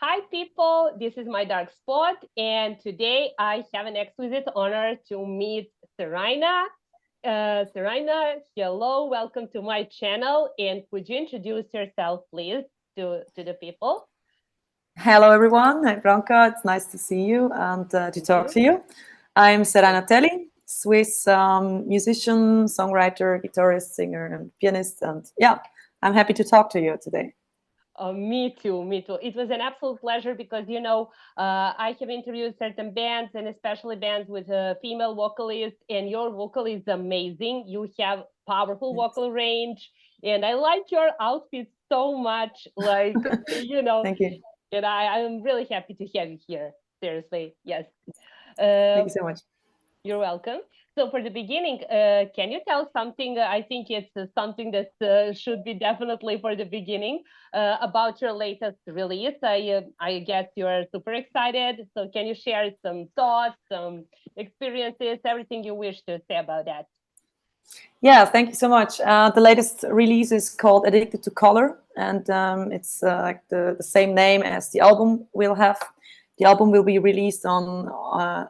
Hi, people. This is my dark spot, and today I have an exquisite honor to meet Seraina. Seraina, hello, welcome to my channel, and could you introduce yourself, please, to the people? Hello, everyone. Hi, Branka. It's nice to see you and to Thank talk you. to you. I'm Seraina Telli, Swiss musician, songwriter, guitarist, singer, and pianist. And yeah, I'm happy to talk to you today. Me too, me too. It was an absolute pleasure because, I have interviewed certain bands and especially bands with a female vocalist, and your vocal is amazing. You have powerful vocal range, and I like your outfit so much. Thank you. And I'm really happy to have you here. Seriously, yes. Thank Uh, you so much. you're welcome. So for the beginning, can you tell something? I think it's something that should be definitely for the beginning about your latest release. I guess you're super excited. So can you share some thoughts, some experiences, everything you wish to say about that? Yeah, thank you so much. The latest release is called Addicted to Color, and it's like the same name as the album will have. The album will be released on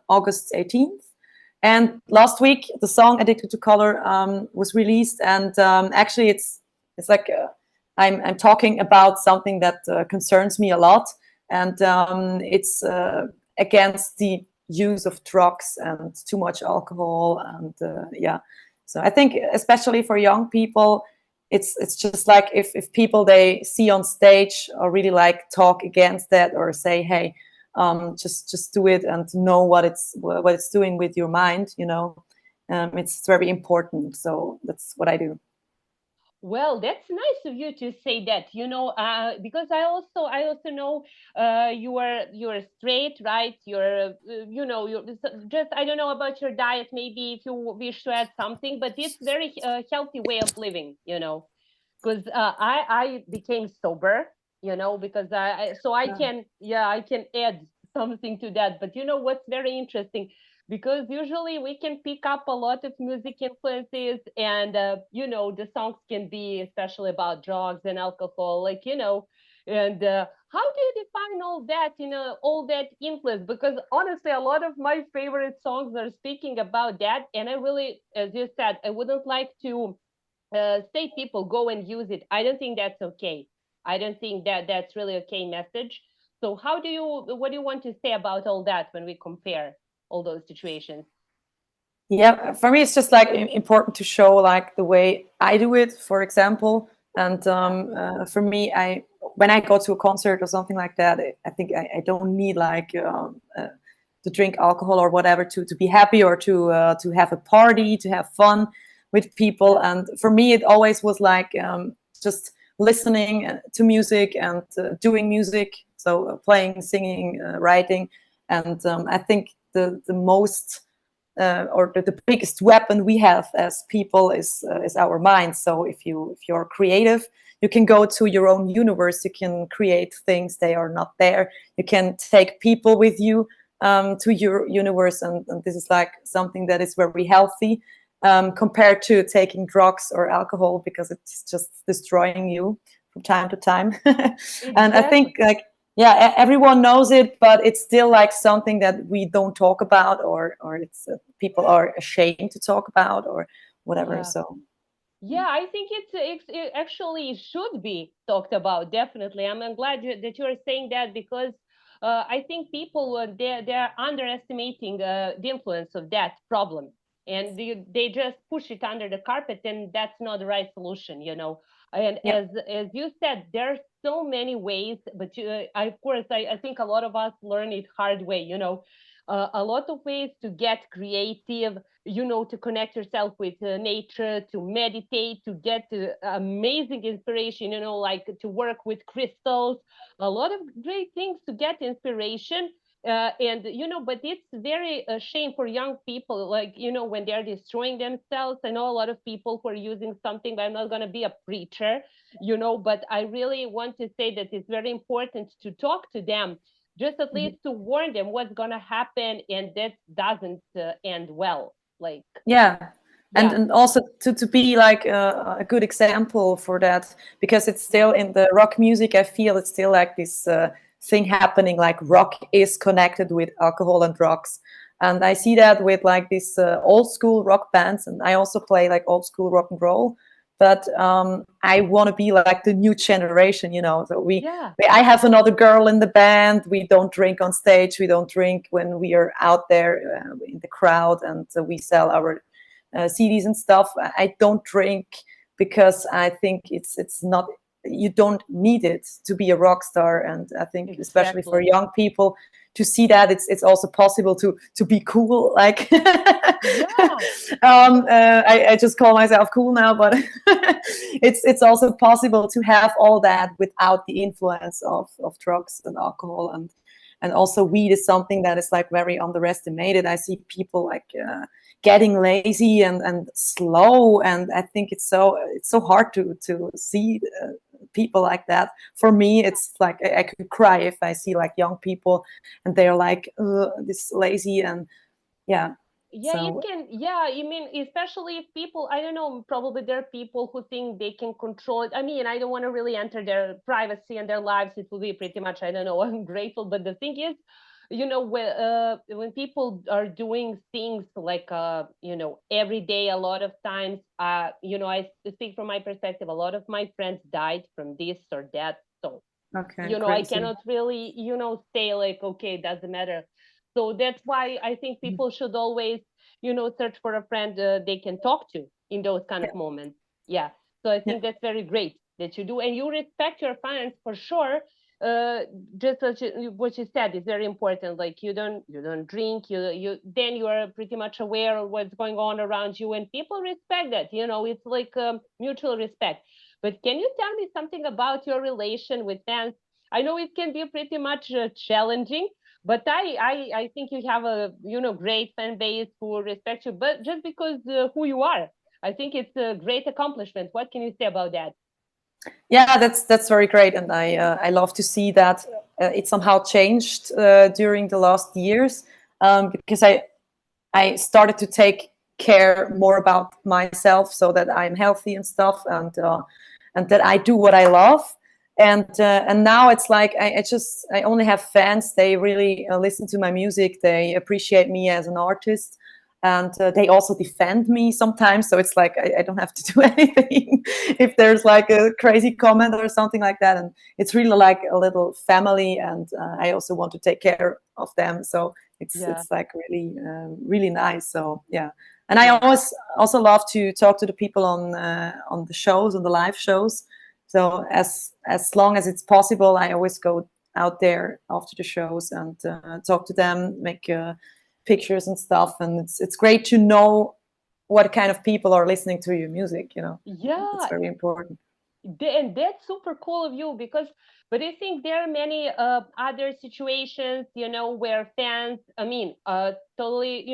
August 18th. And last week, the song "Addicted to Color" was released, and actually, it's like I'm talking about something that concerns me a lot, and it's against the use of drugs and too much alcohol, and yeah. So I think, especially for young people, it's just like if people they see on stage or really like talk against that or say, hey, just do it and know what it's doing with your mind. It's very important. So that's what I do. Well, that's nice of you to say that. Because I also know you are straight, right? You're just I don't know about your diet. Maybe if you wish to add something, but it's very healthy way of living. Because I became sober. Because I Yeah. can, yeah, I can add something to that. But what's very interesting, because usually we can pick up a lot of music influences, and the songs can be especially about drugs and alcohol, and how do you define all that, all that influence? Because honestly, a lot of my favorite songs are speaking about that, and I really, as you said, I wouldn't like to say people go and use it. I don't think that's okay. I don't think that that's really okay message. So what do you want to say about all that when we compare all those situations? Yeah, for me, it's just like important to show like the way I do it, for example. And Yeah. for me, I when I go to a concert or something like that, I think I don't need like to drink alcohol or whatever to be happy or to have a party, to have fun with people. Yeah. And for me, it always was like just listening to music and doing music, so playing, singing, writing. And I think the most or the biggest weapon we have as people is our mind. So if you're creative, you can go to your own universe. You can create things they are not there. You can take people with you to your universe, and this is like something that is very healthy compared to taking drugs or alcohol because it's just destroying you from time to time. And I Exactly. think like everyone knows it, but it's still like something that we don't talk about, or it's people are ashamed to talk about, or whatever. Yeah. So Yeah, I think it actually should be talked about. Definitely, I'm glad that you are saying that, because I think people they're underestimating the influence of that problem, and they just push it under the carpet, and that's not the right solution. And yeah. as you said, there are so many ways, but of course, I think a lot of us learn it hard way. A lot of ways to get creative, to connect yourself with nature, to meditate, to get amazing inspiration, like to work with crystals, a lot of great things to get inspiration. And but it's very shame for young people, like when they're destroying themselves. I know a lot of people who are using something, but I'm not going to be a preacher, but I really want to say that it's very important to talk to them, just at Mhm. least to warn them what's going to happen, and that doesn't end well, like, Yeah, and yeah. and also to be like a good example for that, because it's still in the rock music. I feel it's still like this thing happening, like rock is connected with alcohol and drugs. And I see that with like these old school rock bands, and I also play like old school rock and roll. But I want to be like the new generation, you know. So Yeah, I have another girl in the band. We don't drink on stage. We don't drink when we are out there in the crowd, and we sell our CDs and stuff. I don't drink because I think it's not. You don't need it to be a rock star, and I think especially for exactly. young people to see that it's also possible to be cool. Like Yeah, yeah, I just call myself cool now, but it's also possible to have all that without the influence of drugs and alcohol, and also weed is something that is like very underestimated. I see people like getting lazy and slow, and I think it's so hard to see people like that. For me, it's like I could cry if I see like young people and they're like this lazy, and yeah. yeah, it So can. Yeah, I mean, especially if people, I don't know, probably there are people who think they can control it. I mean, I don't want to really enter their privacy and their lives. It will be pretty much, I don't know, ungrateful. But the thing is, when people are doing things like, every day, a lot of times, I speak from my perspective. A lot of my friends died from this or that. So okay, I crazy. cannot really say like, okay, it doesn't matter. So that's why I think people should always search for a friend they can talk to in those kind of moments. Yeah, so I Yeah. think that's very great that you do, and you respect your friends for sure. uh just what you said is very important. Like, you don't drink, then you are pretty much aware of what's going on around you, and people respect that. It's like mutual respect. But can you tell me something about your relation with fans? I know it can be pretty much challenging, but I think you have a great fan base who respect you, but just because who you are. I think it's a great accomplishment. What can you say about that? Yeah, that's very great, and I love to see that it somehow changed during the last years, because I started to take care more about myself so that I'm healthy and stuff, and that I do what I love. And now it's like I only have fans. They really listen to my music. They appreciate me as an artist, and they also defend me sometimes. So it's like I don't have to do anything if there's like a crazy comment or something like that. And it's really like a little family, and I also want to take care of them. So Yeah, it's like really really nice. So yeah, and I yeah, always also love to talk to the people on the shows, on the live shows. So as long as it's possible, I always go out there after the shows and talk to them, make pictures and stuff. And it's great to know what kind of people are listening to your music. You know, it's yeah. very important. And that's super cool of you, because but I think there are many other situations, where fans, I mean, totally,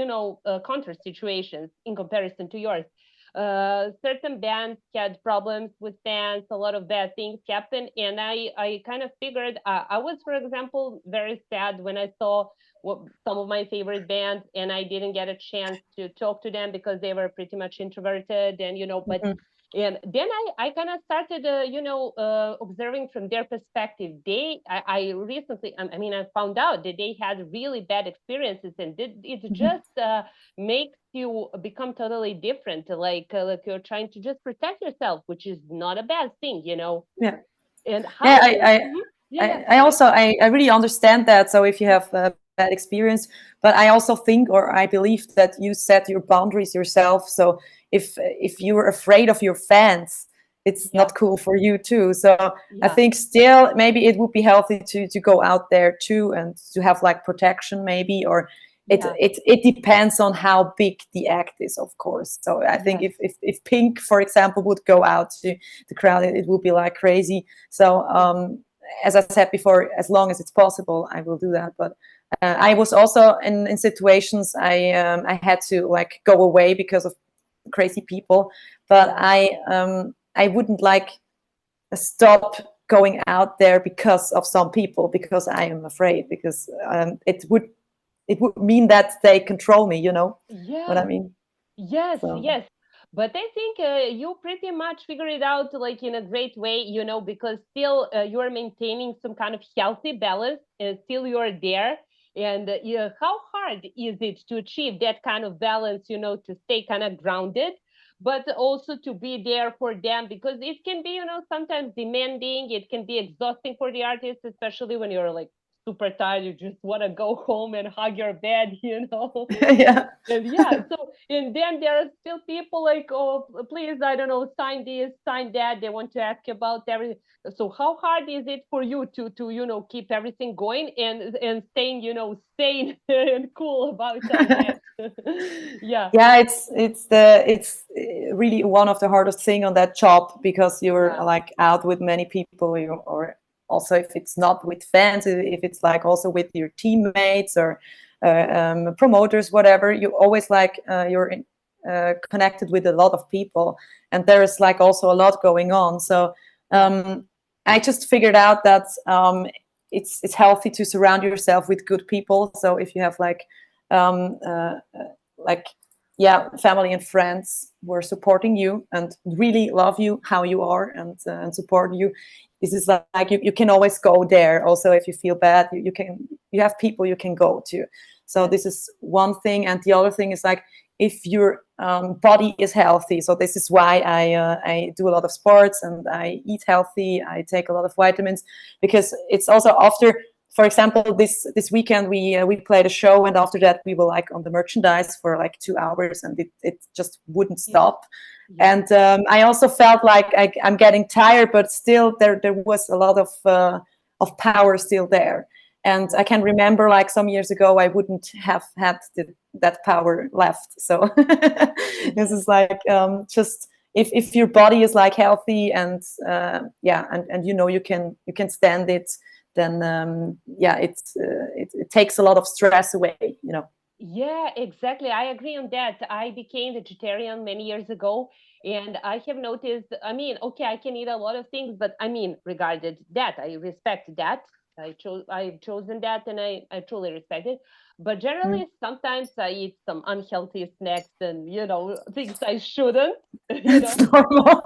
counter situations in comparison to yours. Certain bands had problems with fans, a lot of bad things happened, and I kind of figured, I was, for example, very sad when I saw some of my favorite bands, and I didn't get a chance to talk to them because they were pretty much introverted, and but Mhm. and then I kind of started observing from their perspective. I recently, I mean, I found out that they had really bad experiences, and it Mhm. just makes you become totally different. Like you're trying to just protect yourself, which is not a bad thing. Yeah. And how Yeah, do you Mhm. Yeah, yeah, I sorry. also I really understand that. So if you have a bad experience, but I also think, or I believe that you set your boundaries yourself. So if you're afraid of your fans, it's Yeah, not cool for you too. So I yeah, think still maybe it would be healthy to go out there too and to have like protection maybe, or yeah, it depends on how big the act is, of course. So I think yes, if Pink, for example, would go out to the crowd, it would be like crazy. So yeah, as I said before, as long as it's possible, I will do that. But I was also in situations I had to like go away because of crazy people. But yeah, I wouldn't like stop going out there because of some people, because I am afraid, because it would mean that they control me. You know what I yeah. mean? Yes, So yes. But I think you pretty much figure it out like in a great way, because still you're maintaining some kind of healthy balance and still you're there. And yeah, how hard is it to achieve that kind of balance, to stay kind of grounded, but also to be there for them? Because it can be, sometimes demanding, it can be exhausting for the artist, especially when you're like super tired, you just want to go home and hug your bed, Yeah. And yeah, so and then there are still people like, oh, please, I don't know, sign this, sign that. They want to ask about everything. So how hard is it for you to keep everything going and staying sane and cool about all that? Yeah, Yeah, it's really one of the hardest thing on that job, because you're yeah, like out with many people, or also if it's not with fans, if it's like also with your teammates or promoters, whatever, you always like you're connected with a lot of people, and there is like also a lot going on. So yeah, um, I just figured out that it's healthy to surround yourself with good people. So if you have um, uh, like yeah, family and friends who are supporting you and really love you how you are, and support you, this is like you can always go there. Also, if you feel bad, you have people you can go to. So yes, this is one thing, and the other thing is like, if your body is healthy. So this is why I do a lot of sports and I eat healthy. I take a lot of vitamins, because it's also after, for example, this weekend we played a show, and after that we were like on the merchandise for like 2 hours, and it just wouldn't yeah, stop. yeah, And I also felt like I'm getting tired, but still there was a lot of power still there. And I yeah, can remember like some years ago I wouldn't have had that power left. So this yes. is like just if your body is like healthy, and yeah, and you can stand it, then yeah, it takes a lot of stress away. Yeah, exactly. I agree on that. I became vegetarian many years ago, and I have noticed, I mean, okay, I can eat a lot of things, but I mean, regarded that, I respect that. I've chosen that, and I truly respect it. But Mm. generally, sometimes I eat some unhealthy snacks and, things I shouldn't, you It's know. normal.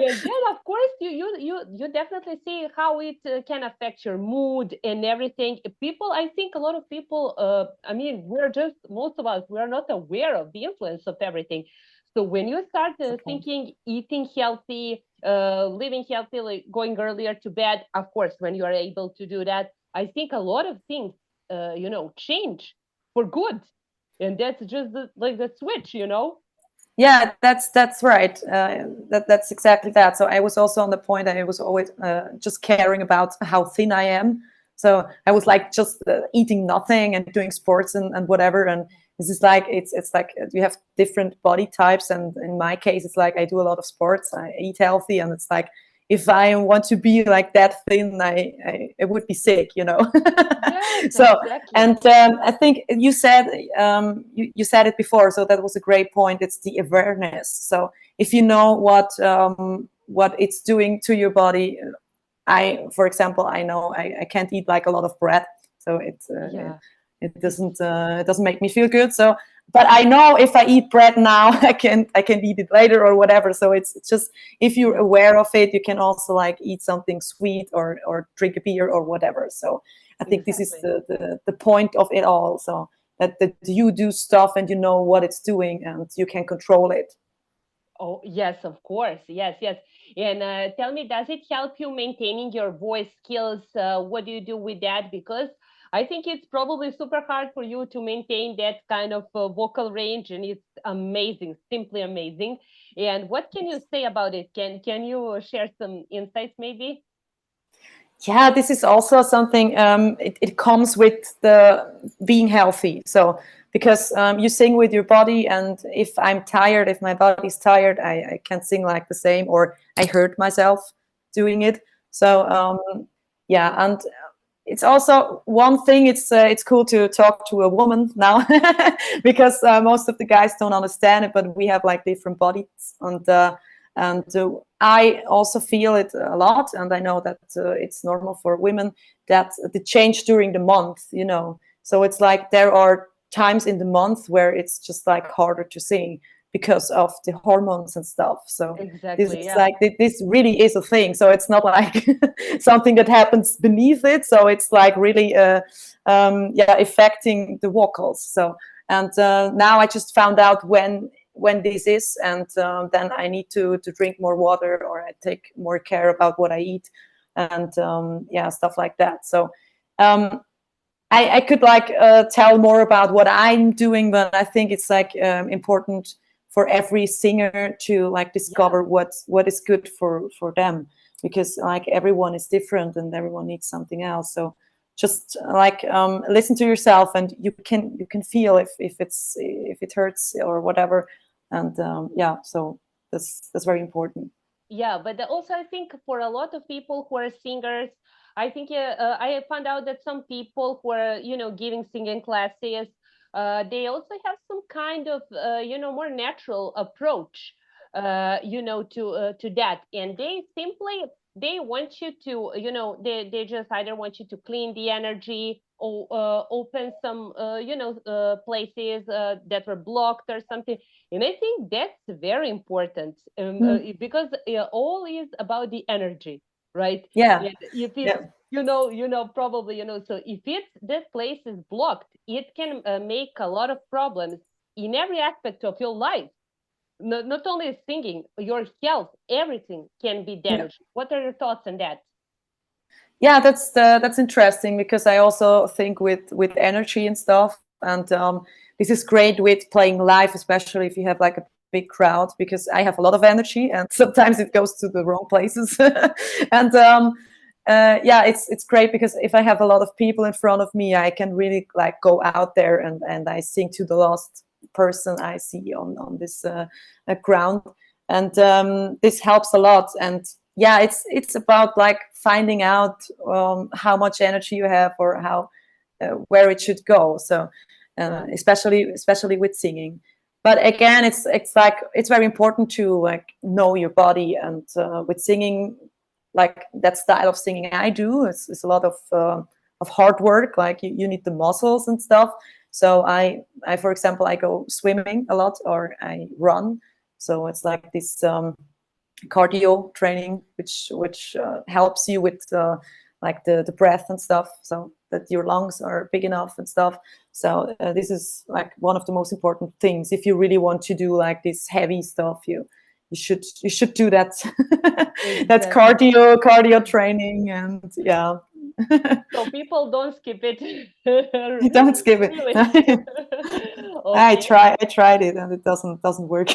And then, of course, you definitely see how it can affect your mood and everything. People, I think a lot of people, I mean, we're just, most of us, we're not aware of the influence of everything. So when you start Okay. thinking, eating healthy, living healthy, like going earlier to bed, of course, when you are able to do that, I think a lot of things, change for good. And that's just like the switch. Yeah, that's right. That's exactly that. So I was also on the point that I was always just caring about how thin I am. So I was like just eating nothing and doing sports and whatever. And this is like it's like you have different body types. And in my case, it's like I do a lot of sports. I eat healthy, and it's like if I want to be like that thin, I would be sick. Yes, So exactly. and I think you said it before, so that was a great point. It's the awareness. So if you know what it's doing to your body, for example, I know I can't eat like a lot of bread, so Yeah. it doesn't make me feel good. So, but I know if I eat bread now, I can eat it later or whatever. So it's just, if you're Yeah, aware of it, you can also like eat something sweet or drink a beer or whatever. So I think this is exactly. the point of it all. So that you do stuff and you know what it's doing and you can control it. Oh, yes, of course. Yes, yes. And tell me, does it help you maintaining your voice skills? What do you do with that? Because I think it's probably super hard for you to maintain that kind of vocal range, and it's amazing, simply amazing. And what can you say about it? Can you share some insights, maybe? Yeah, this is also something, it comes with the being healthy. So because you sing with your body, and if I'm tired, if my body's tired, I can't sing like the same, or I hurt myself doing it. So yeah, and it's also one thing, it's cool to talk to a woman now, because most of the guys don't understand it, but we have like different bodies. And I also feel it a lot, and I know that it's normal for women, that the change during the month. So it's like there are times in the month where it's just like harder to sing, because of the hormones and stuff. So this Exactly. is Yeah. like this really is a thing. So it's not like something that happens beneath it. So it's like really yeah, affecting the vocals. So and now I just found out when this is, and then I need to drink more water, or I take more care about what I eat, and yeah, stuff like that. So um, I could like tell more about what I'm doing, but I think it's like important for every singer to like Yeah. discover what is good for them, because like everyone is different and everyone needs something else. So just like listen to yourself, and you can feel if it hurts or whatever, and yeah, so that's very important. Yeah, but also I think for a lot of people who are singers, I think I found out that some people who are, giving singing classes, they also have some kind of, more natural approach, to that, and they want you to, they just either want you to clean the energy, or open some, places that were blocked or something. And I think that's very important, Mm. because all is about the energy, right? Yeah, And if it's, yeah, probably, so if it's that place is blocked, it can make a lot of problems in every aspect of your life. Not only singing, your health, everything can be yeah. damaged. What are your thoughts on that? Yeah, that's interesting, because I also think with energy and stuff, and this is great with playing live, especially if you have like a big crowd, because I have a lot of energy, and sometimes it goes to the wrong places. And yeah, it's great, because if I have a lot of people in front of me, I can really like go out there, and I sing to the last person I see on this ground, and this helps a lot. And yeah, it's about like finding out how much energy you have, or how where it should go. So Yeah. especially with singing. But again, it's like it's very important to like know your body, and with singing, like that style of singing I do, it's a lot of hard work. Like you need the muscles and stuff. So I for example, I go swimming a lot, or I run. So it's like this cardio training, which helps you with like the breath and stuff, so that your lungs are big enough and stuff. So this is like one of the most important things. If you really want to do like this heavy stuff, you should do that. That Exactly. cardio training, and yeah. So people don't skip it. Don't skip Really. it. Okay. I tried it, and it doesn't work.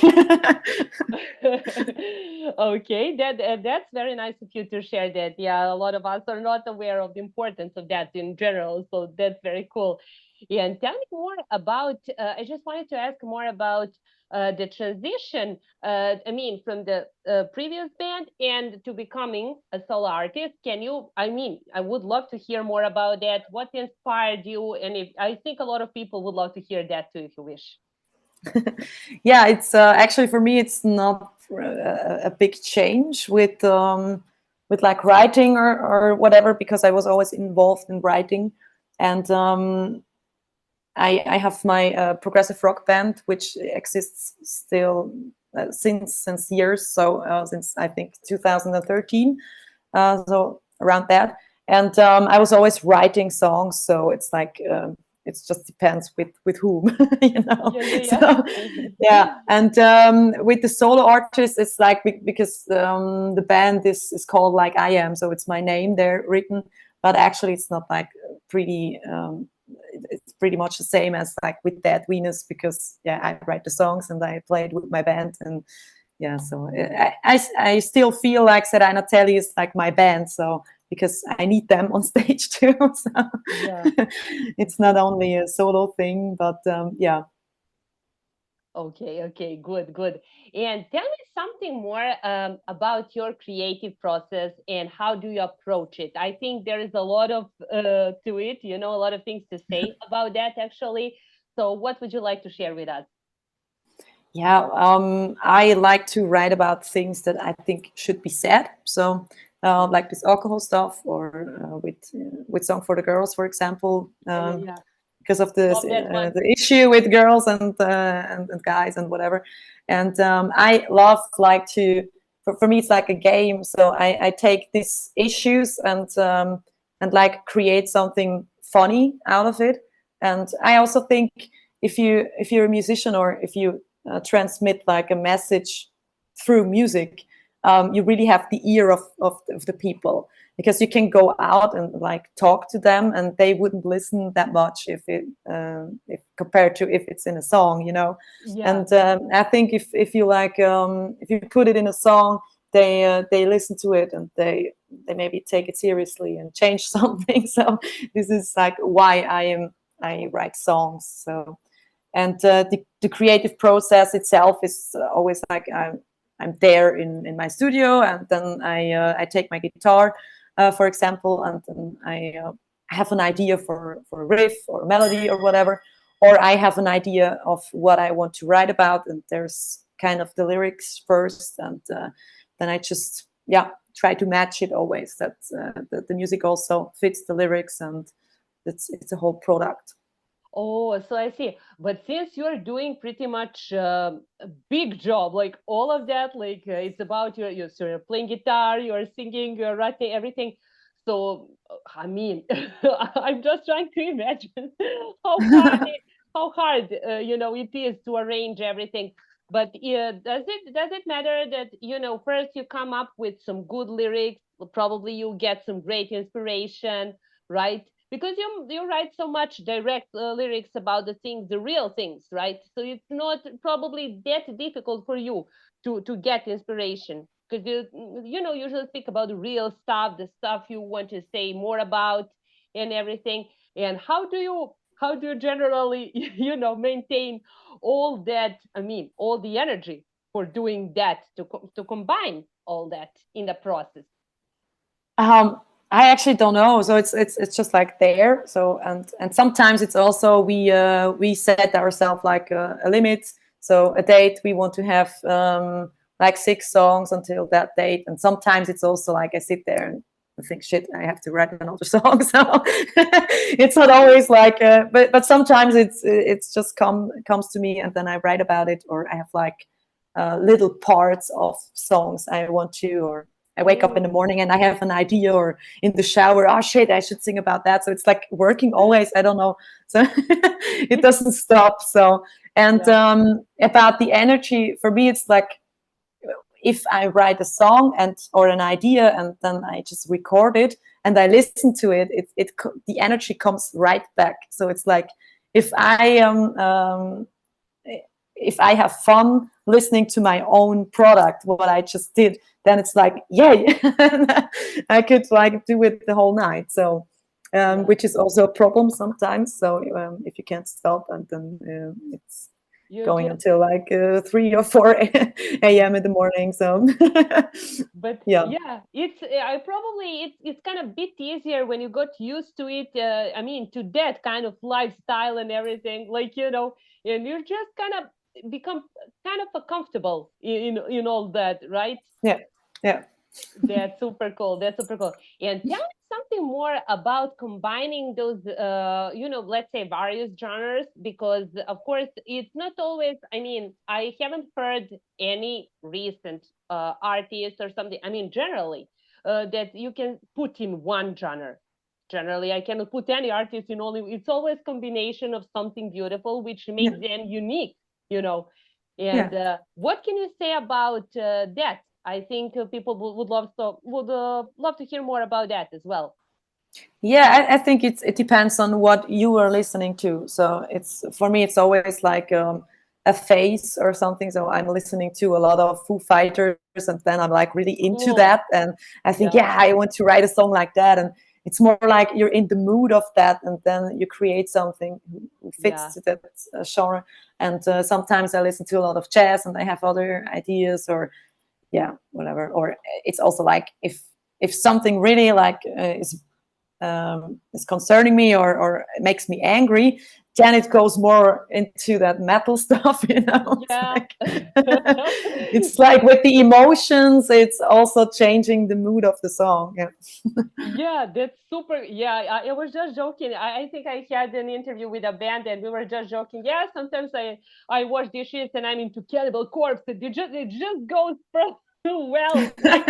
Okay, that's very nice of you to share that. Yeah, a lot of us are not aware of the importance of that in general, so that's very cool. Yeah, and tell me more about. I just wanted to ask more about the transition. I mean, from the previous band and to becoming a solo artist. Can you? I mean, I would love to hear more about that. What inspired you? And if I think a lot of people would love to hear that too, if you wish. Yeah, it's actually for me, it's not a big change with like writing or whatever, because I was always involved in writing. And I have my progressive rock band, which exists still since years. So since I think 2013, so around that. And I was always writing songs, so it's like it just depends with whom, you know. Yeah, yeah, So yeah. yeah, and with the solo artist, it's like because the band is called like I am, so it's my name there written, but actually it's not like pretty. It's pretty much the same as like with Dead Venus, because yeah, I write the songs and I play it with my band. And yeah, so I still feel like Seraina Telli is like my band, so because I need them on stage too. So Yeah. it's not only a solo thing, but yeah. Okay, okay, good, good. And tell me something more about your creative process and how do you approach it? I think there is a lot of to it, a lot of things to say about that actually. So, what would you like to share with us? Yeah, I like to write about things that I think should be said. So, Yeah, like this alcohol stuff, or with "Song for the Girls," for example. yeah, yeah, yeah. because of Love that one. the issue with girls and guys and whatever. And I love like to, for me it's like a game. So I take these issues and like create something funny out of it. And I also think if you're a musician, or if you transmit like a message through music, you really have the ear of the people, because you can go out and like talk to them, and they wouldn't listen that much if compared to if it's in a song, you know. Yeah. And I think if you like if you put it in a song, they listen to it, and they maybe take it seriously and change something. So this is like why I write songs. So, and the creative process itself is always like I'm there in my studio, and then I take my guitar, for example, and then I have an idea for a riff or a melody or whatever, or I have an idea of what I want to write about, and there's kind of the lyrics first, and then I just try to match it always, that the music also fits the lyrics, and it's a whole product. Oh, so I see. But since you're doing pretty much a big job, like all of that, like it's about so you're playing guitar, you're singing, you're writing everything. So I mean, I'm just trying to imagine how hard it is to arrange everything. But does it matter that first you come up with some good lyrics, probably you get some great inspiration, right? Because you write so much direct lyrics about the things, the real things, right? So it's not probably that difficult for you to get inspiration, because you usually speak about the real stuff, the stuff you want to say more about, and everything. And how do you generally maintain all that? I mean, all the energy for doing that, to combine all that in the process. I actually don't know. So it's just like there. So and sometimes it's also we set ourselves like a limit. So a date we want to have like 6 songs until that date, and sometimes it's also like I sit there and I think, shit, I have to write another song. So it's not always like, but sometimes it's just comes to me, and then I write about it, or I have like little parts of songs I want to, or I wake up in the Oh, morning and I have an idea, or in the shower, oh shit, I should sing about that. So it's like working always. I don't know. So it doesn't stop. So, and yeah. about the energy, for me, it's like if I write a song and or an idea, and then I just record it and I listen to it, the energy comes right back. So it's like if I am if I have fun listening to my own product, what I just did, then it's like, yay, I could like do it the whole night. So, Yeah. which is also a problem sometimes. So if you can't stop, and then it's You going just until like 3 or 4 a.m. in the morning. So, But yeah, yeah, it's I probably it's kind of bit easier when you got used to it. I mean, to that kind of lifestyle and everything, like and you just kind of become kind of comfortable in all that, right? yeah, yeah, That's super cool. That's super cool. And tell me something more about combining those, let's say various genres, because of course it's not always. I mean, I haven't heard any recent artists or something. I mean, generally, that you can put in one genre. Generally, I cannot put any artist in only. It's always combination of something beautiful, which yeah, makes them unique. You know, yeah. and what can you say about that? I think people would love to hear more about that as well. Yeah, I think it depends on what you are listening to. So it's for me, it's always like a phase or something. So I'm listening to a lot of Foo Fighters, and then I'm like really into that, Cool. and I think, Yeah. yeah, I want to write a song like that, and it's more like you're in the mood of that, and then you create something who fits Yeah. to that genre. And sometimes I listen to a lot of jazz, and I have other ideas, or yeah, whatever. Or it's also like if something really like is concerning me, or it makes me angry, then it goes more into that metal stuff, you know. It's Yeah. like it's like with the emotions, it's also changing the mood of the song. Yeah. Yeah, that's super. Yeah, I was just joking. I think I had an interview with a band, and we were just joking. Yeah, sometimes I wash dishes and I'm into Cannibal Corpse. It just goes well, like,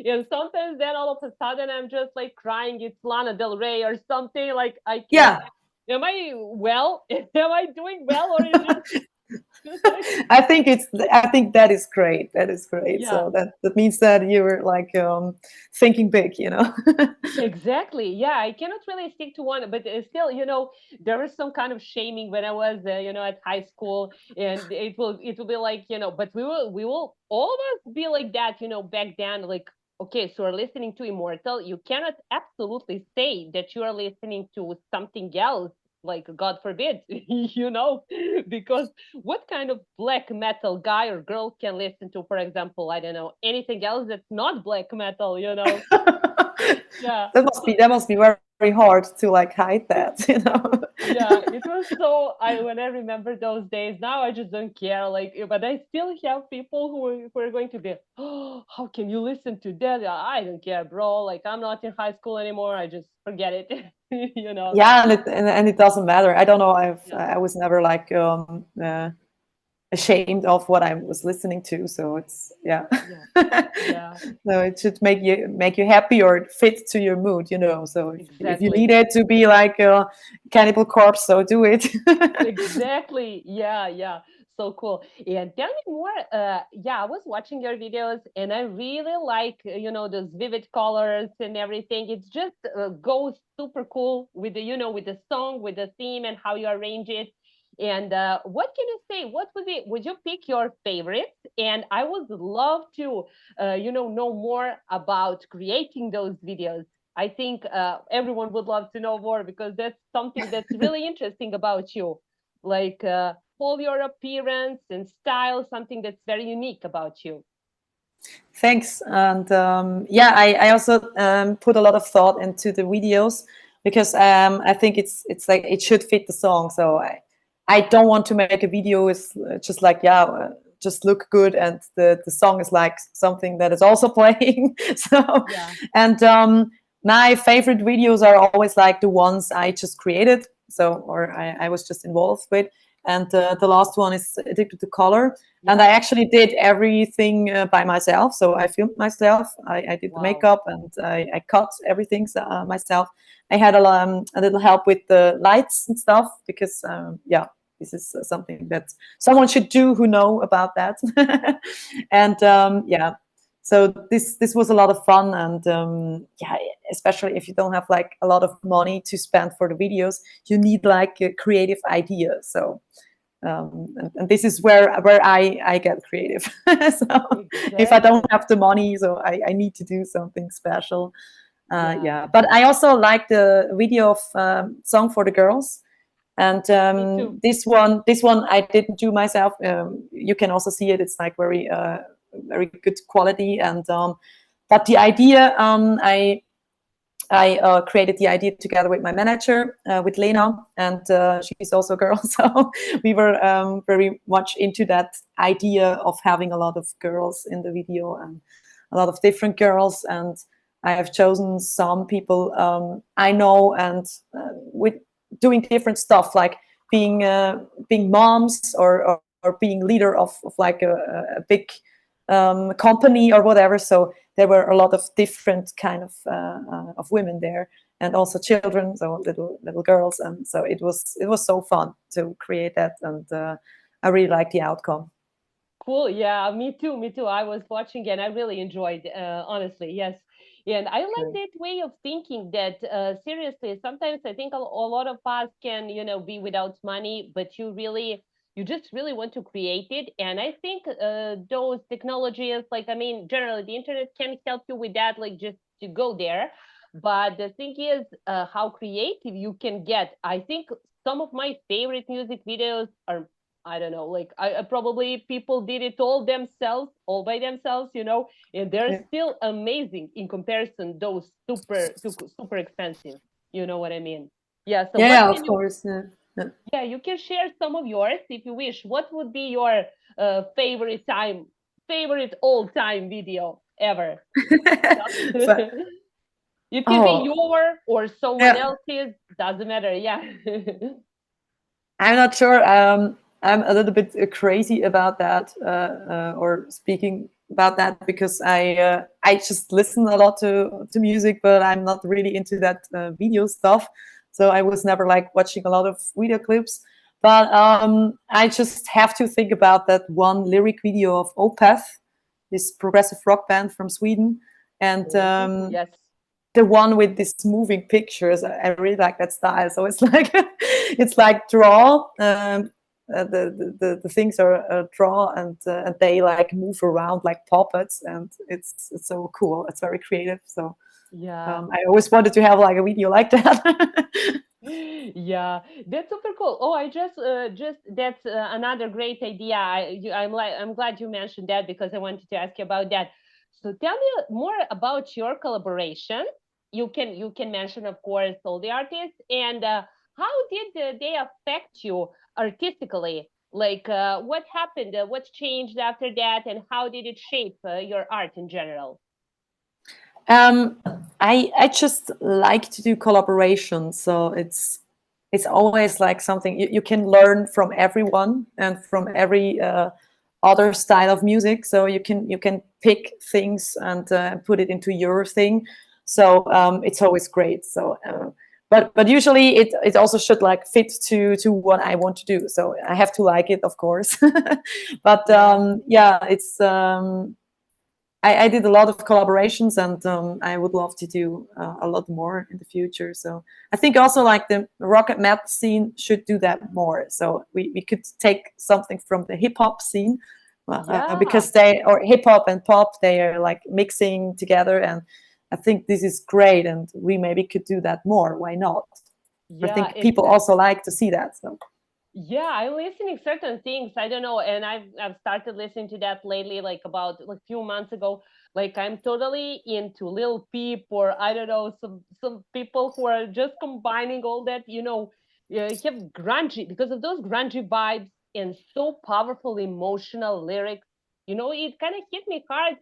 and sometimes then all of a sudden I'm just like crying. It's Lana Del Rey or something. Like I can. Yeah, Am I well? Am I doing well, or is just like I think that is great. That is great. yeah. So that means that you're like thinking big, you know. Exactly. Yeah, I cannot really stick to one, but still, there was some kind of shaming when I was, at high school, and it will be like, but we will all of us be like that, back then. Like, okay, so you're listening to Immortal, you cannot absolutely say that you are listening to something else, like God forbid, because what kind of black metal guy or girl can listen to, for example, I don't know, anything else that's not black metal? Yeah. That must be very hard to like hide that, you know. Yeah, it was so I when I remember those days, now I just don't care. Like, but I still have people who are going to be, oh, how can you listen to that? I don't care, bro. Like, I'm not in high school anymore. I just forget it. you know. Yeah, and it doesn't matter. I don't know. Yeah. I was never like ashamed of what I was listening to. So it's yeah. Yeah. Yeah. No, it should make you happy or fit to your mood, you know. So if you need Exactly. it to be like a Cannibal Corpse, so do it. Exactly. Yeah, yeah. So cool. And tell me more. Yeah, I was watching your videos and I really like, those vivid colors and everything. It's just goes super cool with with the song, with the theme and how you arrange it. And what can you say? What would you pick your favorites? And I would love to, know more about creating those videos. I think everyone would love to know more because that's something that's really interesting about you, like all your appearance and style, something that's very unique about you. Thanks. And yeah, I also put a lot of thought into the videos because I think it's like it should fit the song. So I don't want to make a video is just like yeah, just look good, and the song is like something that is also playing. So Yeah. and my favorite videos are always like the ones I just created. So or I was just involved with. And the last one is Addicted to Color, and I Yeah. actually did everything by myself. So I filmed myself. I did the Wow. makeup and I cut everything myself. I had a little help with the lights and stuff because yeah, this is something that someone should do who know about that. And yeah, so this was a lot of fun, and yeah, especially if you don't have like a lot of money to spend for the videos, you need like a creative idea. So and this is where I get creative. So if I don't Exactly. have the money, so I need to do something special. Yeah. Yeah, but I also like the video of Song for the Girls, and Me too. this one I didn't do myself. You can also see it. It's like very good quality, and but the idea I created the idea together with my manager, with Lena, and she's also a girl. So we were very much into that idea of having a lot of girls in the video and a lot of different girls. And I have chosen some people I know, and with doing different stuff like being moms, or being leader of like a big company or whatever. So there were a lot of different kind of women there, and also children, so little girls, and so it was so fun to create that, and I really like the outcome. Cool. Yeah, me too. Me too. I was watching and I really enjoyed, honestly. Yes. And I like Great. that way of thinking that, seriously, sometimes I think a lot of us can, be without money, but you just really want to create it. And I think those technologies, like, I mean, generally the internet can help you with that, like just to go there. But the thing is, how creative you can get. I think some of my favorite music videos are, I don't know, like I probably people did it all by themselves, and they're Yeah, still amazing in comparison those super expensive. You know what I mean? Yeah. So yeah, what yeah, can of you course. Yeah. Yeah, you can share some of yours if you wish. What would be your favorite all-time video ever? But It can be oh your or someone yeah, else's, doesn't matter. Yeah. I'm not sure. I'm a little bit crazy about that, or speaking about that, because I just listen a lot to music, but I'm not really into that video stuff. So I was never like watching a lot of video clips. But I just have to think about that one lyric video of Opeth, this progressive rock band from Sweden, and Oh, yes. the one with these moving pictures. I really like that style. So it's like it's like draw. The things are draw, and they like move around like puppets, and it's so cool. It's very creative. So Yeah. I always wanted to have like a video like that. Yeah, that's super cool. Oh, just that's another great idea. I'm glad you mentioned that because I wanted to ask you about that. So tell me more about your collaboration. You can mention, of course, all the artists, and how did they affect you artistically? Like, what happened? What changed after that, and how did it shape your art in general? Um, I just like to do collaborations, so it's always like something you can learn from everyone and from every other style of music. So you can pick things and put it into your thing. So it's always great. So. But usually it also should like fit to what I want to do. So I have to like it, of course. But Yeah, yeah, it's I did a lot of collaborations, and I would love to do a lot more in the future. So I think also like the rocket map scene should do that more. So we could take something from the hip hop scene, yeah. because they or hip hop and pop, they are like mixing together, and I think this is great, and we maybe could do that more. Why not? I Yeah, think people also exactly. like to see that. So Yeah, I'm listening certain things. I don't know, and I've started listening to that lately, like about like few months ago. Like I'm totally into Lil Peep, or I don't know, some people who are just combining all that. Have grungy because of those grungy vibes and so powerful emotional lyrics. It kind of hit me hard.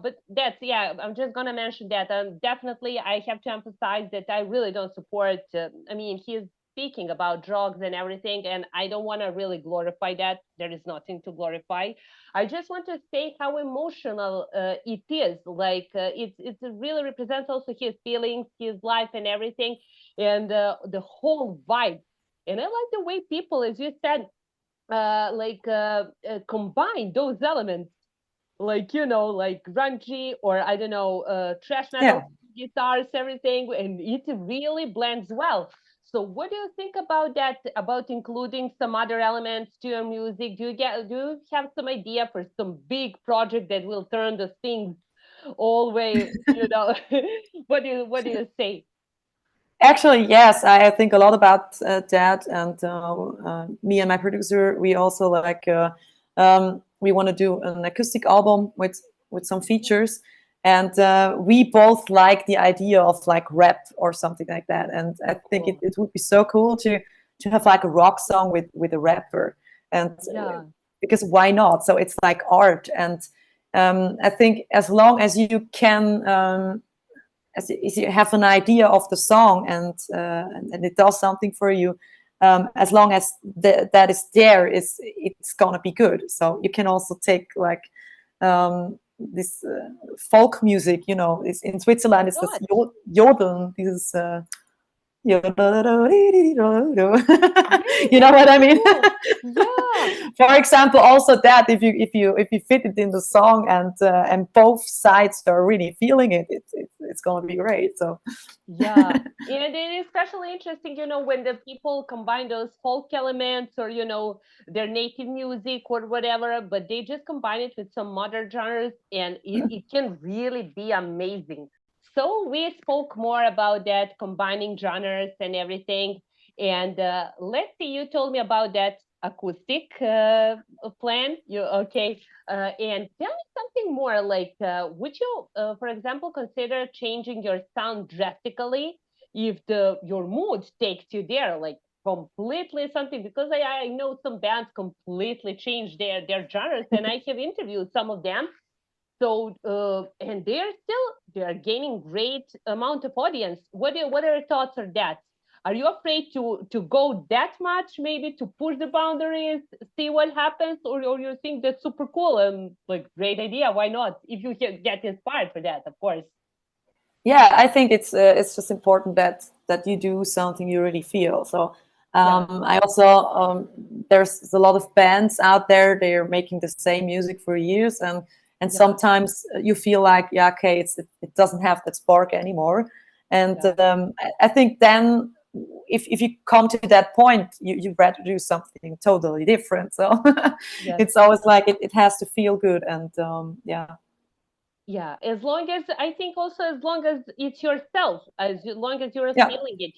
But that's yeah. I'm just gonna mention that. Definitely, I have to emphasize that I really don't support. I mean, he's speaking about drugs and everything, and I don't want to really glorify that. There is nothing to glorify. I just want to say how emotional it is. Like it really represents also his feelings, his life, and everything, and the whole vibe. And I like the way people, as you said, combine those elements, like like grungy, or I don't know, thrash yeah. metal guitars, everything, and it really blends well. So what do you think about that, about including some other elements to your music? Do you have some idea for some big project that will turn the things all way, what do you say? Actually, yes, I think a lot about that. And me and my producer, we also like we want to do an acoustic album with some features, and we both like the idea of like rap or something like that. And I think it, Cool. it would be so cool to have like a rock song with a rapper, and Yeah. because why not? So it's like art, and I think as long as you can. As you have an idea of the song, and it does something for you, as long as that is there, it's gonna be good. So you can also take like this folk music, it's in Switzerland, Why it's this not? yodel, this you know Yeah, that's what I super mean. cool. Yeah. For example, also that if you fit it in the song, and both sides are really feeling it, it's gonna be great. So Yeah, and it is especially interesting, when the people combine those folk elements, or their native music or whatever, but they just combine it with some modern genres, and it can really be amazing. So we spoke more about that, combining genres and everything. And let's see, you told me about that acoustic plan. You okay? And tell me something more. Like, would you, for example, consider changing your sound drastically if the your mood takes you there? Like, completely something, because I know some bands completely changed their genres, and I have interviewed some of them. So and they're gaining great amount of audience. What are your thoughts on that? Are you afraid to go that much, maybe to push the boundaries, see what happens, or you think that's super cool and like great idea? Why not? If you get inspired for that, of course. Yeah, I think it's just important that you do something you really feel. So Yeah, I also there's a lot of bands out there. They're making the same music for years, and yeah, sometimes you feel like, yeah, okay, it doesn't have that spark anymore. And yeah, I think then if you come to that point, you'd rather do something totally different. So yes. it's always like it has to feel good, and yeah, Yeah, as long as I think also as long as it's yourself, long as you're yeah, feeling it,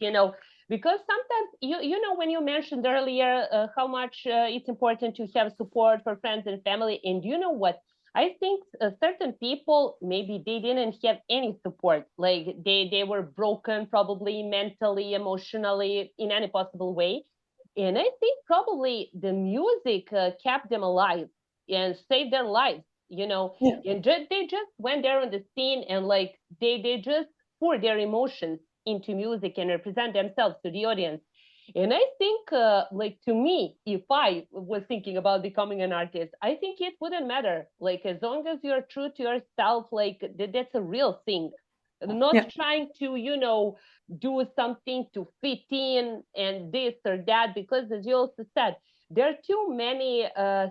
because sometimes when you mentioned earlier how much it's important to have support for friends and family, and you know what? I think certain people maybe they didn't have any support, like they were broken probably mentally, emotionally, in any possible way, and I think probably the music kept them alive and saved their lives. yeah, And they just went there on the scene, and like they just pour their emotions into music and represent themselves to the audience. And I think like to me, if I was thinking about becoming an artist, I think it wouldn't matter, like as long as you're true to yourself, like that's a real thing, not yeah, trying to do something to fit in and this or that, because as you also said, there are too many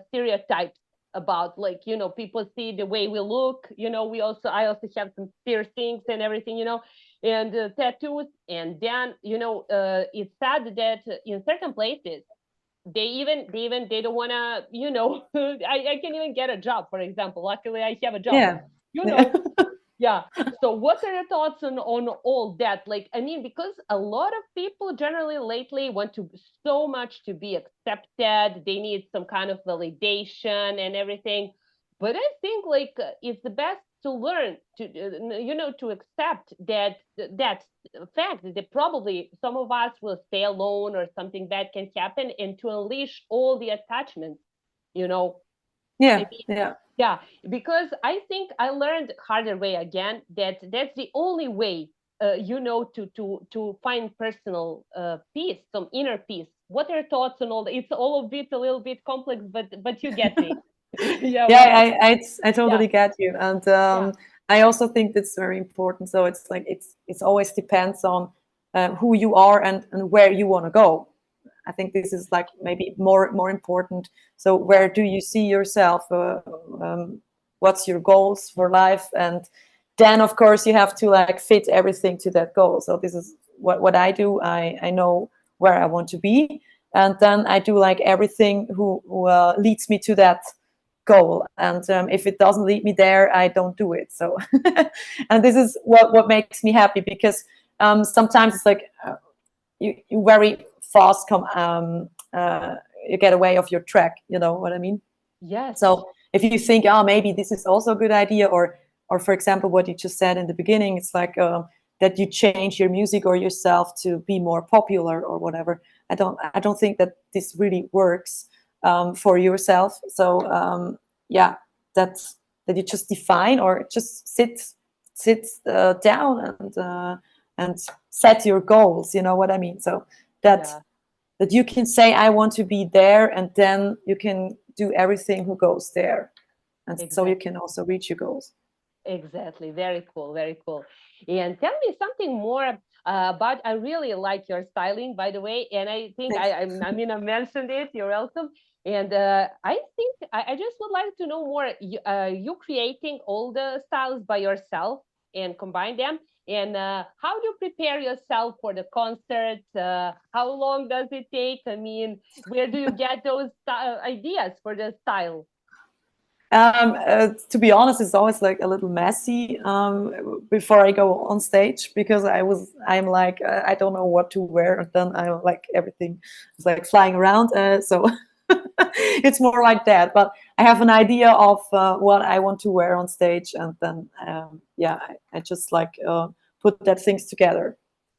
stereotypes about, like people see the way we look. I also have some piercings and everything, and tattoos. And then it's sad that in certain places they don't want to, I can even get a job, for example. Luckily I have a job, but yeah, you yeah. know yeah. So what are your thoughts on all that? Like, I mean, because a lot of people generally lately want to so much to be accepted. They need some kind of validation and everything. But I think like it's the best to learn to to accept that fact that probably some of us will stay alone or something bad can happen, and to unleash all the attachments, you know Yeah, maybe. yeah, Yeah, because I think I learned harder way again that that's the only way, to find personal peace, some inner peace. What are your thoughts on all that? It's all of it a little bit complex, but you get me. Yeah, yeah. what? I Yeah, totally get you, and yeah, I also think that's very important. So it's like it's always depends on who you are and where you want to go. I think this is like maybe more important. So yeah, where do you see yourself? What's your goals for life? And then of course you have to like fit everything to that goal. So this is what I do. I know where I want to be, and then I do like everything who leads me to that goal. And if it doesn't lead me there, I don't do it. So and this is what makes me happy, because sometimes it's like you very fast come you get away off your track, you know what I mean? yes, So if you think, oh, maybe this is also a good idea, or for example what you just said in the beginning, it's like that you change your music or yourself to be more popular or whatever. I don't think that this really works for yourself. So yeah, that you just define or just sit down and set your goals, you know what I mean? So that yeah, that you can say I want to be there, and then you can do everything who goes there, and so you exactly. can also reach your goals. Exactly. Very cool. Very cool. And tell me something more about. I really like your styling, by the way. And I think Thanks. I mean, I mentioned it. You're welcome. And I think I just would like to know more. You creating all the styles by yourself and combine them. And how do you prepare yourself for the concert? How long does it take? I mean, where do you get those ideas for the style? To be honest, it's always like a little messy before I go on stage, because I'm like I don't know what to wear, and then I like everything is like flying around. So it's more like that. But I have an idea of what I want to wear on stage, and then yeah, I just like put that things together.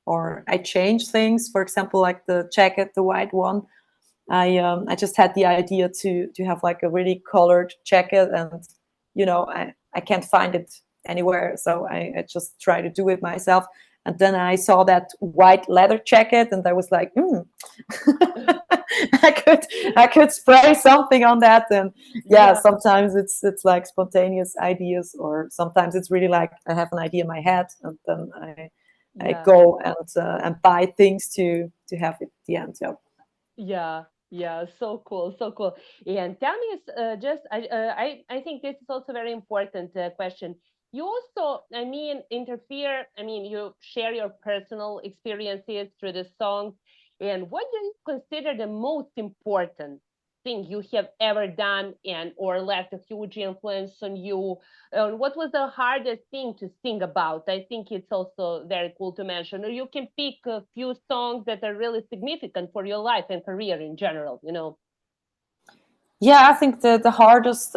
or I change things. For example, like the jacket, the white one. I just had the idea to have like a really colored jacket, and I can't find it anywhere, so I just try to do it myself. And then I saw that white leather jacket, and I was like, I could I could spray something on that. And yeah, Yeah, sometimes it's like spontaneous ideas, or sometimes it's really like I have an idea in my head, and then I yeah. go and buy things to have it at the end. Yeah. Yeah, yeah, so cool, so cool. And tell me, just I think this is also very important question. You also, I mean, interfere. I mean, you share your personal experiences through the songs. And what do you consider the most important thing you have ever done and or left a huge influence on you? What was the hardest thing to sing about? I think it's also very cool to mention. Or you can pick a few songs that are really significant for your life and career in general, you know? Yeah, I think the hardest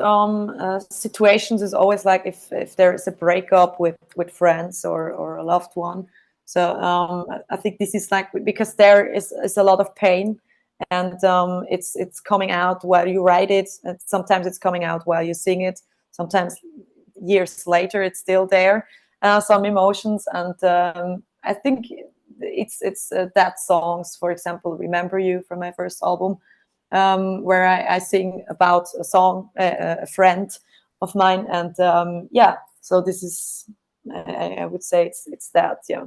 situations is always like if there is a breakup with friends or a loved one. So I think this is like because there is a lot of pain, and it's coming out while you write it, and sometimes it's coming out while you sing it. Sometimes years later it's still there, some emotions. And I think it's that songs, for example, "Remember You" from my first album, where I sing about a song, a friend of mine. And yeah, so this is, I would say it's that. Yeah.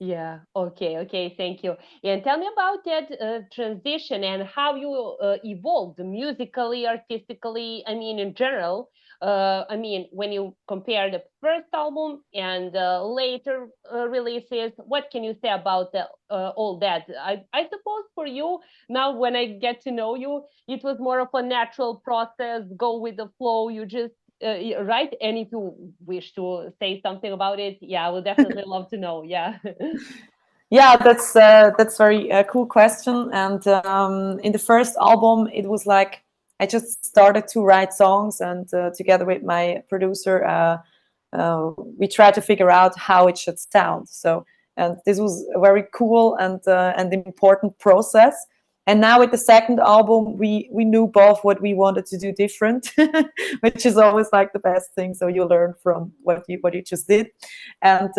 Yeah. Okay. Okay. Thank you. And tell me about that transition and how you evolved musically, artistically. I mean, in general. I mean, when you compare the first album and later releases, what can you say about all that? I suppose for you now, when I get to know you, it was more of a natural process. Go with the flow. You just right? And if you wish to say something about it, yeah, I would definitely love to know. Yeah. Yeah, that's very cool question. And in the first album, it was like I just started to write songs, and together with my producer, we tried to figure out how it should sound. So, and this was a very cool and important process. And now with the second album, we knew both what we wanted to do different, which is always like the best thing. So you learn from what you just did. And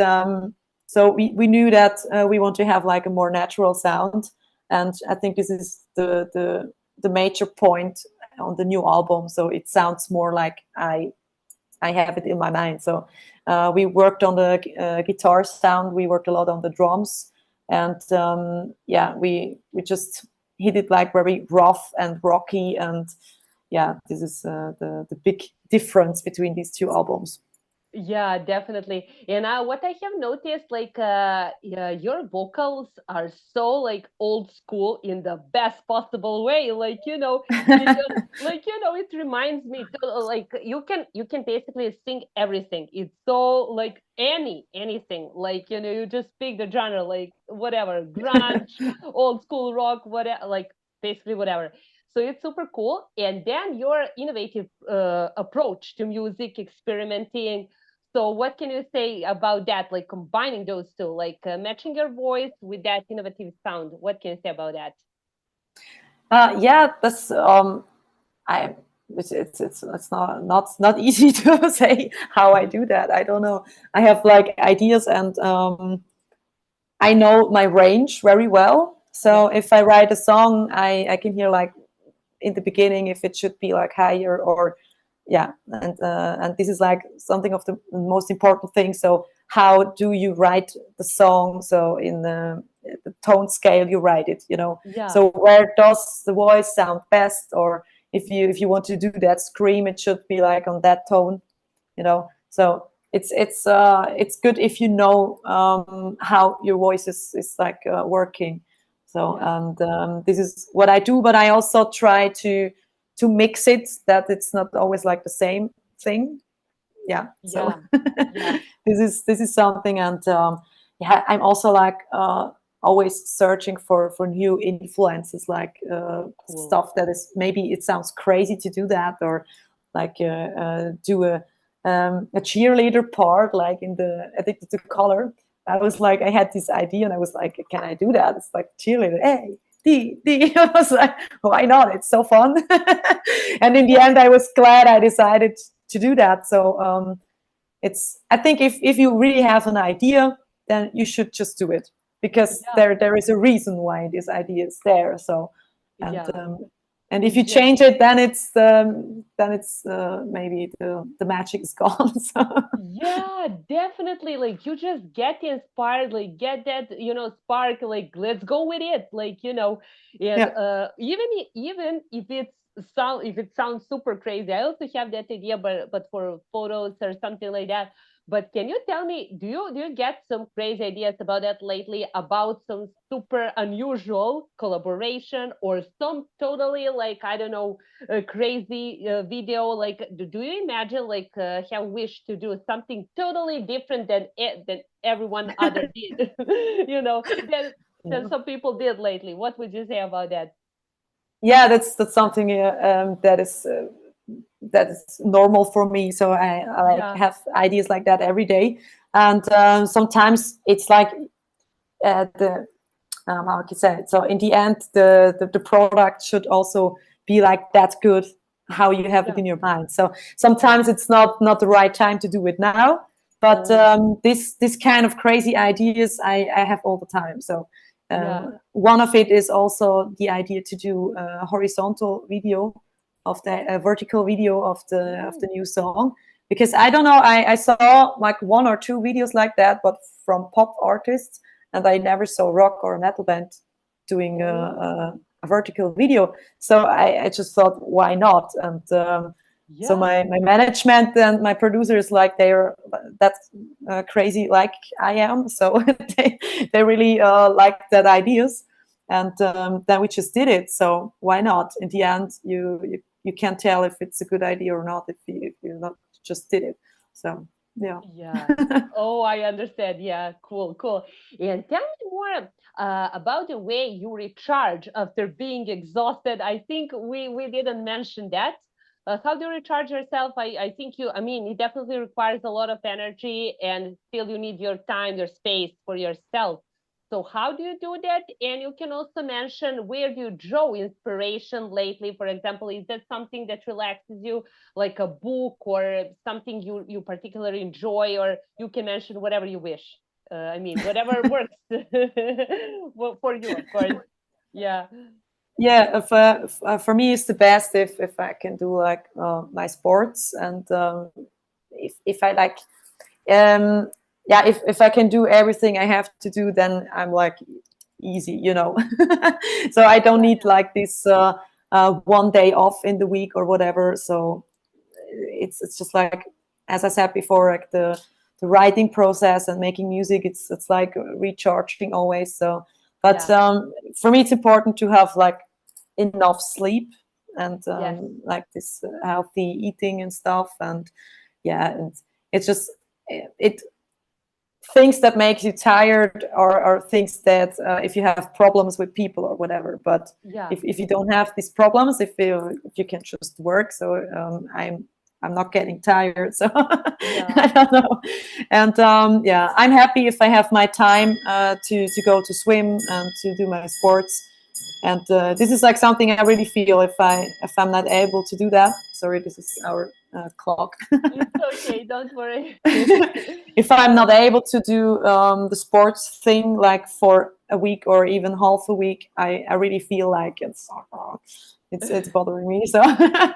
so we knew that we want to have like a more natural sound. And I think this is the major point on the new album. So it sounds more like I have it in my mind. So we worked on the guitar sound. We worked a lot on the drums, and yeah, we just hit it like very rough and rocky. And yeah, this is the big difference between these two albums. Yeah, definitely. And what I have noticed, like, yeah, your vocals are so like old school in the best possible way. Like, it just like it reminds me to like you can basically sing everything. It's so like anything. Like, you just pick the genre, like whatever, grunge, old school rock, whatever, like basically whatever. So it's super cool. And then your innovative approach to music, experimenting. So what can you say about that? Like combining those two, like matching your voice with that innovative sound. What can you say about that? Yeah, that's I it's not easy to say how I do that. I don't know. I have like ideas, and I know my range very well. Yeah, So if I write a song, I can hear like in the beginning if it should be like higher or yeah. And this is like something of the most important thing. So how do you write the song? So in the tone scale you write it, yeah, so where does the voice sound best? Or if you want to do that scream, it should be like on that tone, so it's good if you know how your voice is like working. So yeah, and this is what I do, but I also try to mix it, that it's not always like the same thing. Yeah, so yeah, yeah. this is something. And yeah, I'm also like always searching for new influences, like Cool. stuff that is, maybe it sounds crazy to do that, or like do a cheerleader part, like in the Addicted to Color. I was like, I had this idea, and I was like, can I do that? It's like cheerleader, A, D, D. I was like, why not? It's so fun. And in the Yeah, end, I was glad I decided to do that. So it's, I think if you really have an idea, then you should just do it, because yeah, there is a reason why this idea is there. So and yeah. and if you Yeah, change it, then it's maybe the magic is gone. So yeah, definitely. Like you just get inspired, like get that, spark, like let's go with it. Like, and yeah. even if it sounds super crazy, I also have that idea, but for photos or something like that. But can you tell me, do you get some crazy ideas about that lately, about some super unusual collaboration or some totally like, I don't know, a crazy video, like do you imagine like have wish to do something totally different than everyone other did, than Yeah. some people did lately? What would you say about that? Yeah, that's something that is normal for me. So I like Yeah, have ideas like that every day, and sometimes it's like the how can I say it? So in the end, the product should also be like that good, how you have it yeah, in your mind. So yeah. sometimes it's not the right time to do it now, but Oh, this kind of crazy ideas I have all the time. So yeah, one of it is also the idea to do a horizontal video of the vertical video of oh, the new song, because I don't know, I saw like one or two videos like that, but from pop artists, and I never saw rock or a metal band doing oh, a vertical video. So I just thought, why not? And so yeah, my management and my producers, like, they're that crazy like I am. So they really liked that ideas, and then we just did it. So why not? In the end, you can't tell if it's a good idea or not if you not just did it. So yeah. yeah. Oh, I understand. Yeah, cool, cool. And tell me more about the way you recharge after being exhausted. I think we didn't mention that. How do you recharge yourself? I think I mean, it definitely requires a lot of energy, and still you need your time, your space for yourself. So how do you do that? And you can also mention, where do you draw inspiration lately? For example, is that something that relaxes you, like a book or something you particularly enjoy, or you can mention whatever you wish. I mean, whatever works for you, of course. Yeah, Yeah, for me, it's the best if I can do like my sports, and if I like, yeah, if I can do everything I have to do, then I'm like easy, you know. So I don't yeah, need like this one day off in the week or whatever. So it's just like, as I said before, like the writing process and making music, it's like recharging always. So but yeah, for me, it's important to have like enough sleep, and yes, like this healthy eating and stuff. And yeah, and it's just it things that make you tired are things that if you have problems with people or whatever. But yeah, if you don't have these problems, if you can just work. So I'm not getting tired, so yeah, I don't know. And yeah, I'm happy if I have my time to go to swim and to do my sports. And this is like something I really feel if I'm not able to do that. Sorry, this is our clock. it's okay, don't worry. If I'm not able to do the sports thing like for a week or even half a week, I really feel like it's bothering me. So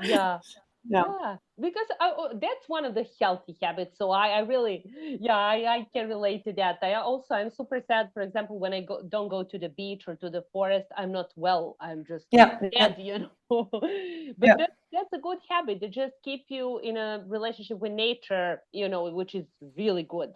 Yeah. yeah, Yeah, because that's one of the healthy habits. So I really, yeah, I can relate to that. I'm super sad, for example, when don't go to the beach or to the forest. I'm not well. I'm just yeah, yeah, dead, But yeah, that's a good habit to just keep you in a relationship with nature, which is really good.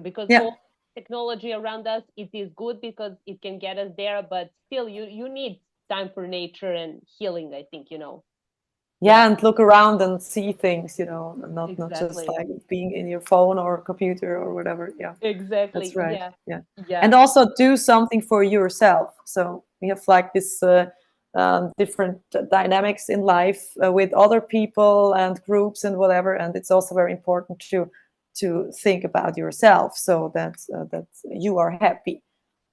Because yeah. all technology around us, it is good because it can get us there, but still, you need time for nature and healing, I think. Yeah, Yeah, and look around and see things, not just exactly. like being in your phone or computer or whatever. Yeah, that's Exactly. right. Yeah. Yeah, Yeah. and also do something for yourself. So we have like this different dynamics in life with other people and groups and whatever, and it's also very important to to think about yourself, so that you are happy.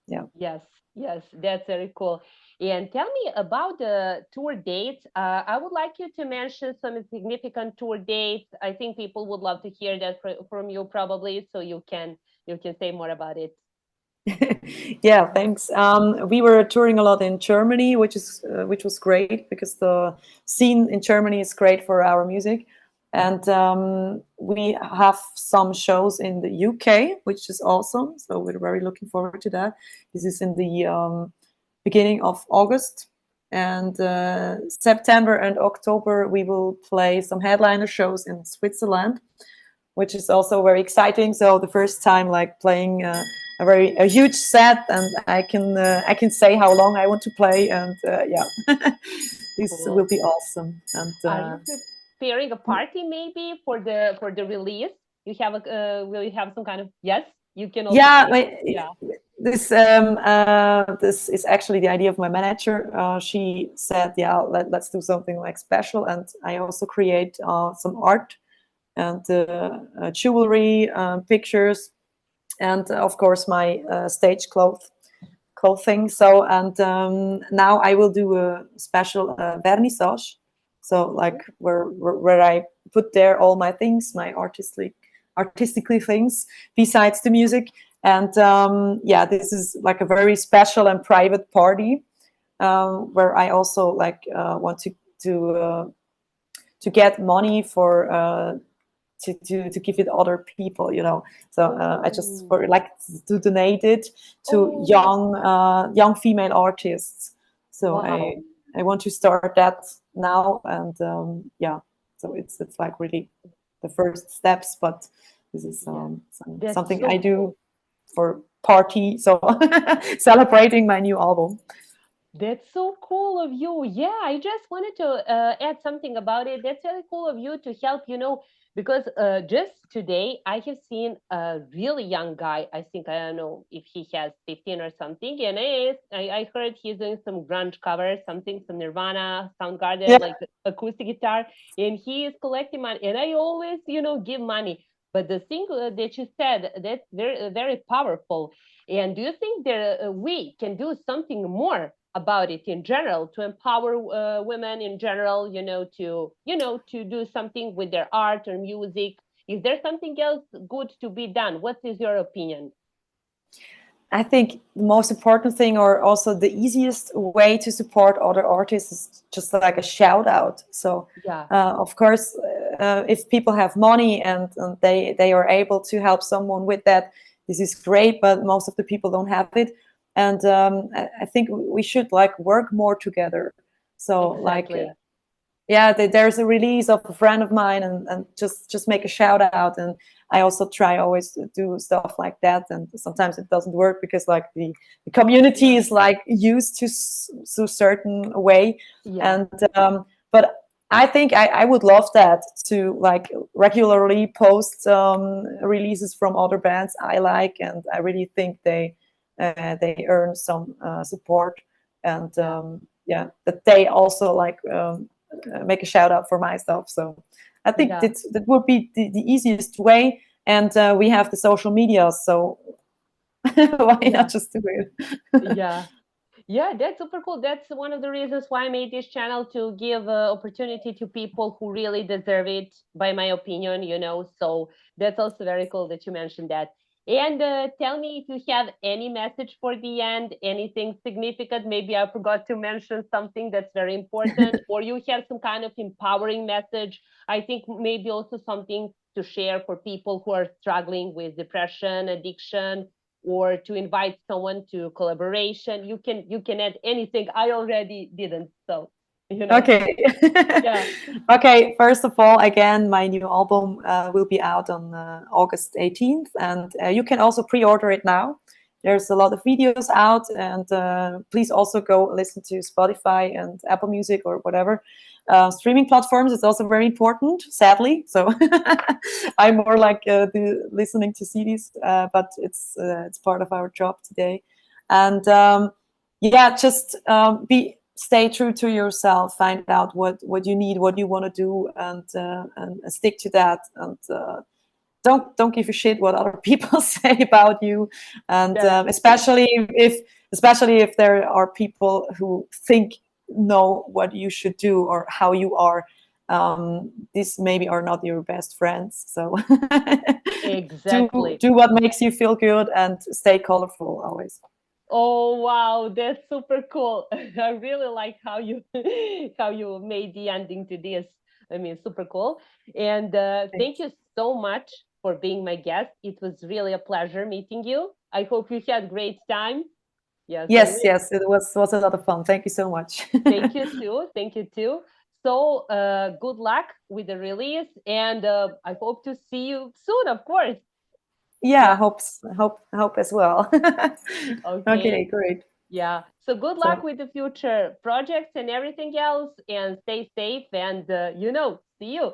Yeah. Yes, yes, that's very cool. And tell me about the tour dates. I would like you to mention some significant tour dates. I think people would love to hear that from you, probably, so you can say more about it. Yeah, thanks. We were touring a lot in Germany, which was great because the scene in Germany is great for our music, and we have some shows in the UK, which is awesome. So we're very looking forward to that. This is in the beginning of August, and September and October we will play some headliner shows in Switzerland, which is also very exciting. So the first time, like playing a huge set, and I can say how long I want to play, and yeah, this will Cool. be awesome. And Are you preparing a party maybe for the release? You have a will you have some kind of yes? You can also yeah, say yeah. this is actually the idea of my manager. She said, yeah, let's do something like special, and I also create some art and jewelry, pictures, and of course my stage clothing. So, and now I will do a special vernissage. So like where I put there all my things, my artistically things besides the music. And yeah, this is like a very special and private party, where I also like want to get money for to give it other people, you know. So I just Oh, for like to donate it to oh, young female artists. So wow. I want to start that now, and yeah, so it's like really the first steps, but this is Yeah. That's something I so do cool. for party, so celebrating my new album. That's so cool of you. Yeah, I just wanted to add something about it. That's really cool of you to help, because just today I have seen a really young guy. I think I don't know if he has 15 or something. And I heard he's doing some grunge covers, something, some Nirvana, Soundgarden, Yeah. like acoustic guitar. And he is collecting money. And I always, give money. But the thing that you said, that's very, very powerful. And do you think that we can do something more about it in general to empower women in general, to do something with their art or music? Is there something else good to be done? What is your opinion? I think the most important thing, or also the easiest way to support other artists, is just like a shout out. So, Yeah, of course, if people have money and they are able to help someone with that, this is great. But most of the people don't have it, and I think we should like work more together. So, like exactly. yeah, there's a release of a friend of mine, and just make a shout out. And I also try always to do stuff like that, and sometimes it doesn't work because like the community Yeah, is like used to certain way. yeah, And but I think I would love that, to like regularly post releases from other bands I like, and I really think they earn some support. And yeah, yeah, that they also like make a shout out for myself. So I think yeah, that would be the easiest way. And we have the social media, so why not yeah, just do it? yeah. Yeah, that's super cool. That's one of the reasons why I made this channel, to give opportunity to people who really deserve it, by my opinion. So that's also very cool that you mentioned that. And tell me if you have any message for the end, anything significant. Maybe I forgot to mention something that's very important, or you have some kind of empowering message. I think maybe also something to share for people who are struggling with depression, addiction, or to invite someone to collaboration. You can add anything. I already didn't, so you know Okay. yeah. Okay, first of all, again, my new album will be out on August 18th, and you can also pre-order it now. There's a lot of videos out, and please also go listen to Spotify and Apple Music or whatever streaming platforms. It's also very important, sadly. So I'm more like listening to CDs, but it's part of our job today. And yeah, just be stay true to yourself, find out what you need, what you want to do, and stick to that. And don't give a shit what other people say about you, and Yeah, especially if there are people who think know what you should do or how you are. These maybe are not your best friends. So exactly. do what makes you feel good and stay colorful always. Oh wow, that's super cool. I really like how you how you made the ending to this. I mean, super cool. And thank Thanks. you so much for being my guest. It was really a pleasure meeting you. I hope you had great time. Yes, I Yes, really yes, it was a lot of fun. Thank you so much. thank you too. Thank you too. So good luck with the release, and I hope to see you soon. Of course. Yeah, Yeah. hope as well. Okay. Okay, great. Yeah. So good luck So with the future projects and everything else, and stay safe. And see you.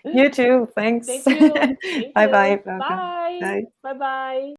you too. Thanks. Thank you. Thank Bye you. bye. Welcome. Bye. Bye. Bye. Bye.